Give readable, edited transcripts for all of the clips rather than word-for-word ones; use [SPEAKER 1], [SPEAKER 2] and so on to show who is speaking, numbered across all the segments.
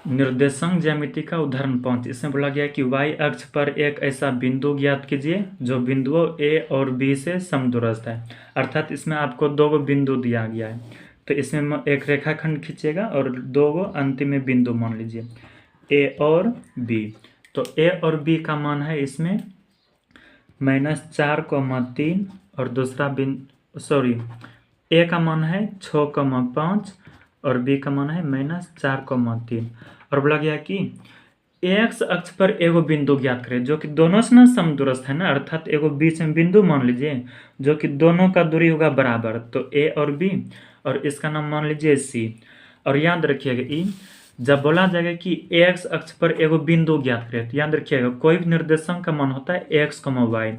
[SPEAKER 1] निर्देशांक ज्यामिति का उदाहरण 5। इसमें बोला गया कि y अक्ष पर एक ऐसा बिंदु ज्ञात कीजिए जो बिंदुओं a और b से समदूरस्थ है। अर्थात इसमें आपको दो गो बिंदु दिया गया है, तो इसमें एक रेखाखंड खींचेगा और दो गो अंतिम में बिंदु मान लीजिए a और b। तो a और b का मान है इसमें -4,3 और दूसरा a का मान है 6,5 और b का मान है -4,3। और बोला गया कि x अक्ष पर एगो बिंदु ज्ञात करें जो कि दोनों से ना समदूरस्थ है ना, अर्थात एगो बीच में बिंदु मान लीजिए जो कि दोनों का दूरी होगा बराबर, तो a और b, और इसका नाम मान लीजिए c। और याद रखिएगा ई जब बोला जाएगा कि x अक्ष पर एगो बिंदु ज्ञात करें, तो याद रखिएगा कोई भी निर्देशांक का मान होता है x, y।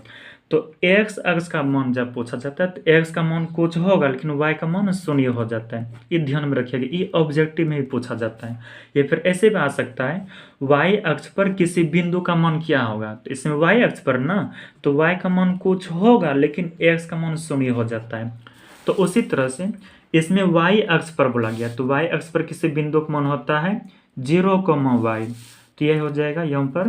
[SPEAKER 1] तो x अक्ष का मान जब पूछा जाता है तो x का मान कुछ होगा लेकिन y का मान शून्य हो जाता है। ये ध्यान में रखिएगा, ये ऑब्जेक्टिव में भी पूछा जाता है। ये फिर ऐसे भी आ सकता है y अक्ष पर किसी बिंदु का मान क्या होगा, तो इसमें y अक्ष पर ना तो y का मान कुछ होगा लेकिन x का मान शून्य हो जाता है। तो उसी तरह से इसमें y अक्ष पर बोला गया, तो y अक्ष पर किसी बिंदु का मान होता है 0,y। तो यह हो जाएगा यहाँ पर,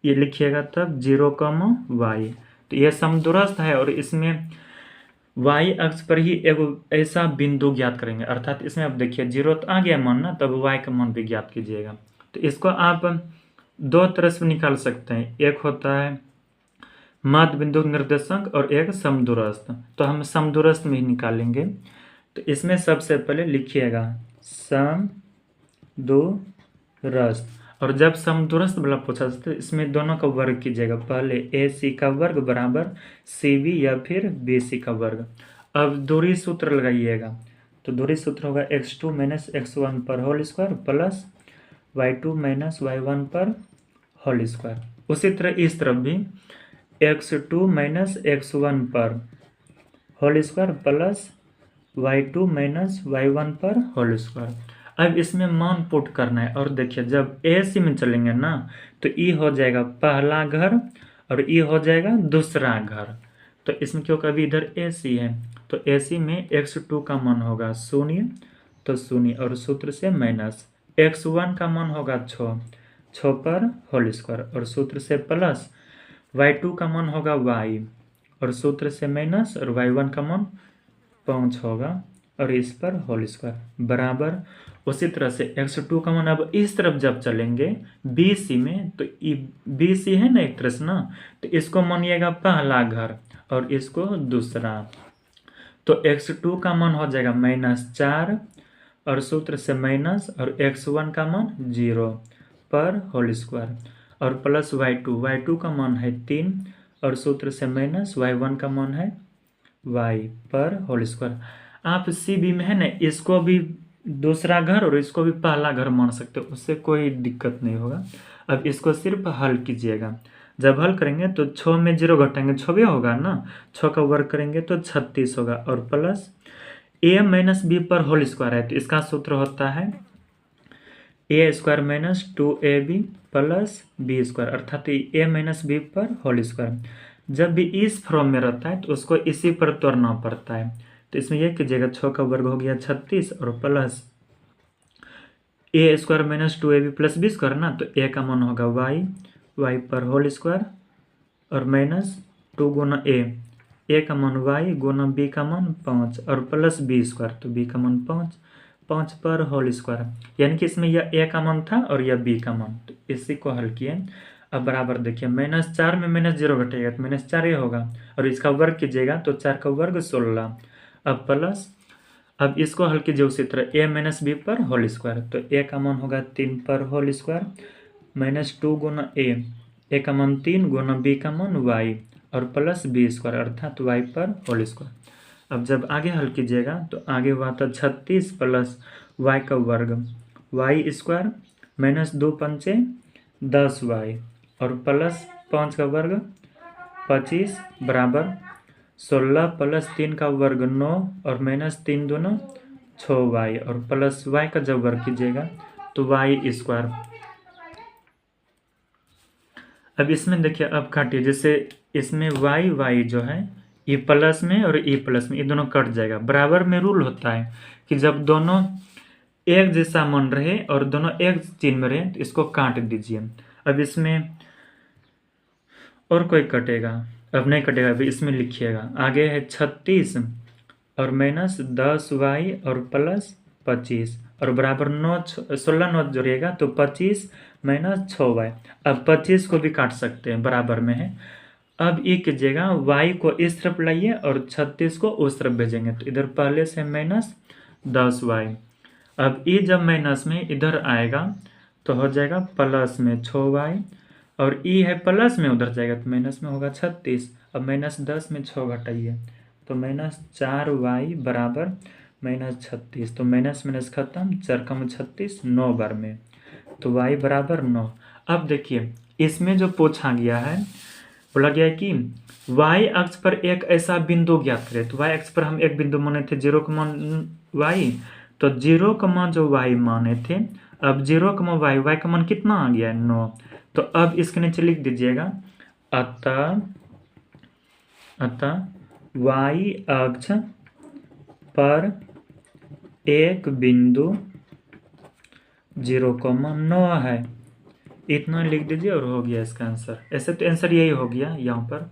[SPEAKER 1] ये लिखिएगा तब 0,y। तो यह समदूरस्थ है और इसमें y अक्ष पर ही एगो ऐसा बिंदु ज्ञात करेंगे, अर्थात इसमें अब देखिए 0 तो आ गया मान ना, तब y का मान भी ज्ञात कीजिएगा। तो इसको आप दो तरह से निकाल सकते हैं, एक होता है मध्य बिंदु निर्देशांक और एक समदूरस्थ। तो हम समदूरस्थ में ही निकालेंगे। तो इसमें सबसे पहले लिखिएगा समदूरस्थ, और जब समदूरस्थ वाला पूछा जाता है इसमें दोनों का वर्ग कीजिएगा, पहले AC का वर्ग बराबर CB या फिर BC का वर्ग। अब दूरी सूत्र लगाइएगा, तो दूरी सूत्र होगा x2 - x1 पर whole square plus y2 - y1 पर होल स्क्वायर। उसी तरह इस तरफ भी x2 - x1 पर whole square plus y2 - y1 पर होल स्क्वायर। अब इसमें मान पुट करना है, और देखिए जब AC में चलेंगे ना तो ई हो जाएगा पहला घर और ई हो जाएगा दूसरा घर। तो इसमें क्योंकि अभी इधर AC है तो AC में x2 का मान होगा 0, तो 0 और सूत्र से माइनस x1 का मान होगा 6 पर होल स्क्वायर और सूत्र से प्लस y2 का मान होगा y और सूत्र से माइनस और y1 का मान 5 होगा और इस पर होल स्क्वायर बराबर। उसी तरह से x2 का मान अब इस तरफ जब चलेंगे BC में, तो BC है ना एक तरह से ना, तो इसको मानिएगा पहला घर और इसको दूसरा। तो x2 का मान हो जाएगा -4 और सूत्र से माइनस और x1 का मान 0 पर होल स्क्वायर और प्लस y2 का मान है 3 और सूत्र से माइनस y1 का मान है y पर होल स्क्वायर। आप CB में है ना इसको भी दूसरा घर और इसको भी पहला घर मान सकते हो, उससे कोई दिक्कत नहीं होगा। अब इसको सिर्फ हल कीजिएगा, जब हल करेंगे तो 6 में 0 घटाएंगे 6 होगा ना, 6 का वर्ग करेंगे तो 36 होगा और प्लस a - b पर होल स्क्वायर है, तो इसका सूत्र होता है a² - 2ab प्लस b², अर्थात a - b पर होल स्क्वायर। जब भी इस फॉर्म में रहता है तो उसको इसी पर तोड़ना पड़ता है। तो इसमें यह कीजिएगा 6 का वर्ग हो गया 36 और plus a² - 2ab plus b² ना, तो a का मान होगा y पर होल स्क्वायर और माइनस 2 गुना a का मान y गुना b का मान 5 और प्लस b², तो b का मान 5 पर होल स्क्वायर। यानी कि इसमें यह a का मान था और यह b का मान, तो इसी को हल किए। अब बराबर देखिए -4 में -0 घटेगा तो -4 होगा और इसका वर्ग कीजिएगा तो 4 का वर्ग 16। अब प्लस, अब इसको हल कीजिए उसी तरह a - b पर होल स्क्वायर, तो a का मान होगा 3 पर होल स्क्वायर -2 गुना a का मान 3 गुना b का मान y और प्लस b² अर्थात y पर होल स्क्वायर। अब जब आगे हल कीजिएगा तो आगे हुआ था 36 प्लस y का वर्ग y² -2 पंचे 10y और प्लस 5 का वर्ग 25 बराबर 16 प्लस 3 का वर्ग 9 और -3 दूना 6y और प्लस y का जब वर्ग कीजिएगा तो y²। अब इसमें देखिए अब काटिए, जैसे इसमें y जो है ये प्लस में और ये प्लस में, ये दोनों कट जाएगा। बराबर में रूल होता है कि जब दोनों एक जैसा मन रहे और दोनों एक चिन्ह में रहे तो इसको काट दीजिए। अब इसमें और कोई कटेगा? अब नहीं कटेगा, अभी इसमें लिखिएगा। आगे है 36 और माइनस 10y और प्लस 25 और बराबर 16 9 जोड़िएगा तो 25 माइनस 6y। अब 25 को भी काट सकते हैं, बराबर में है। अब ये कीजिएगा, y को इस तरफ लाइए और 36 को उस तरफ भेजेंगे तो इधर पहले से माइनस 10y। अब ये जब माइनस में इधर आएगा तो हो जाएगा प्लस में 6y और ई है प्लस में उधर जाएगा तो माइनस में होगा 36। अब माइनस 10 में 6 घटाइए तो माइनस 4y बराबर माइनस 36। तो माइनस माइनस खत्म, 4 कम 36, 9 बार में तो y बराबर 9। अब देखिए इसमें जो पूछा गया है, बोला गया है कि y अक्ष पर एक ऐसा बिंदु ज्ञात करें। तो y अक्ष पर हम एक बिंदु माने थे 0, y, तो 0, जो y माने थे, अब 0, y का मान कितना आ गया है 9। तो अब इसके नीचे लिख दीजिएगा अतः y अक्ष पर एक बिंदु 0,9 है। इतना लिख दीजिए और हो गया इसका आंसर। ऐसे तो आंसर यही हो गया यहाँ पर।